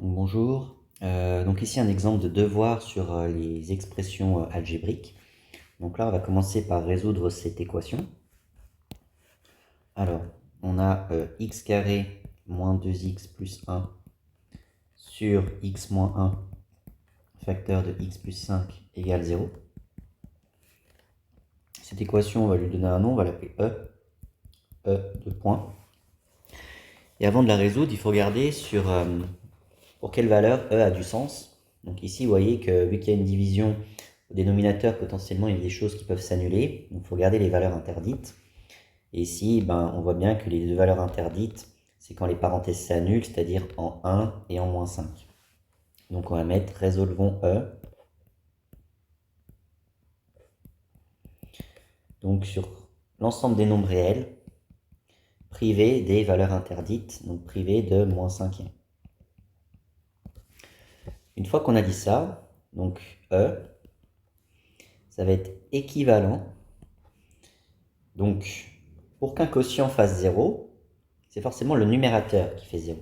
Bonjour. Donc ici un exemple de devoir sur les expressions algébriques. Donc là on va commencer par résoudre cette équation. Alors on a x carré moins 2x plus 1 sur x moins 1 facteur de x plus 5 égale 0. Cette équation on va lui donner un nom, on va l'appeler E de point. Et avant de la résoudre, il faut regarder pour quelle valeur E a du sens. Donc ici, vous voyez que vu qu'il y a une division au dénominateur, potentiellement, il y a des choses qui peuvent s'annuler. Donc il faut regarder les valeurs interdites. Et ici, on voit bien que les deux valeurs interdites, c'est quand les parenthèses s'annulent, c'est-à-dire en 1 et en moins 5. Donc on va mettre résolvons E. Donc sur l'ensemble des nombres réels, privé des valeurs interdites, donc privé de moins 5e. Une fois qu'on a dit ça, donc E, ça va être équivalent. Donc, pour qu'un quotient fasse 0, c'est forcément le numérateur qui fait 0.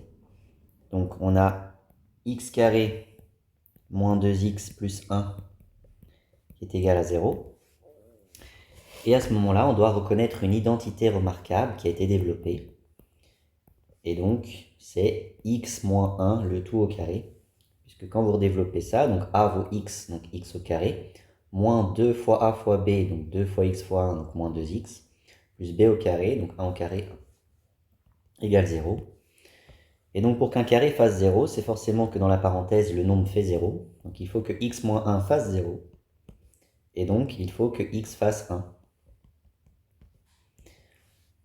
Donc, on a x carré moins 2x plus 1 qui est égal à 0. Et à ce moment-là, on doit reconnaître une identité remarquable qui a été développée. Et donc, c'est x moins 1, le tout au carré. Puisque quand vous redéveloppez ça, donc a vaut x, donc x au carré, moins 2 fois a fois b, donc 2 fois x fois 1, donc moins 2x, plus b au carré, donc 1 au carré, 1, égale 0. Et donc pour qu'un carré fasse 0, c'est forcément que dans la parenthèse, le nombre fait 0. Donc il faut que x moins 1 fasse 0. Et donc il faut que x fasse 1.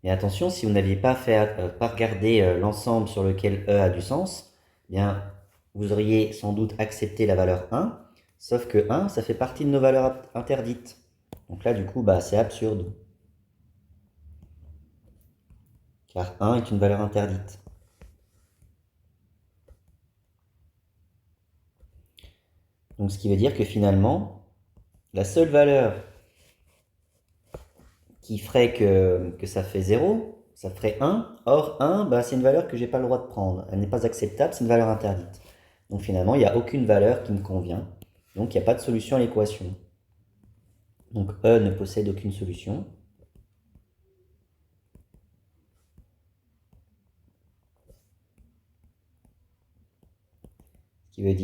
Mais attention, si vous n'aviez pas regardé l'ensemble sur lequel E a du sens, bien, vous auriez sans doute accepté la valeur 1, sauf que 1, ça fait partie de nos valeurs interdites. Donc là, du coup, c'est absurde. Car 1 est une valeur interdite. Donc ce qui veut dire que finalement, la seule valeur qui ferait que ça fait 0, ça ferait 1. Or, 1, c'est une valeur que je n'ai pas le droit de prendre. Elle n'est pas acceptable, c'est une valeur interdite. Donc finalement, il n'y a aucune valeur qui me convient. Donc il n'y a pas de solution à l'équation. Donc E ne possède aucune solution. Ce qui veut dire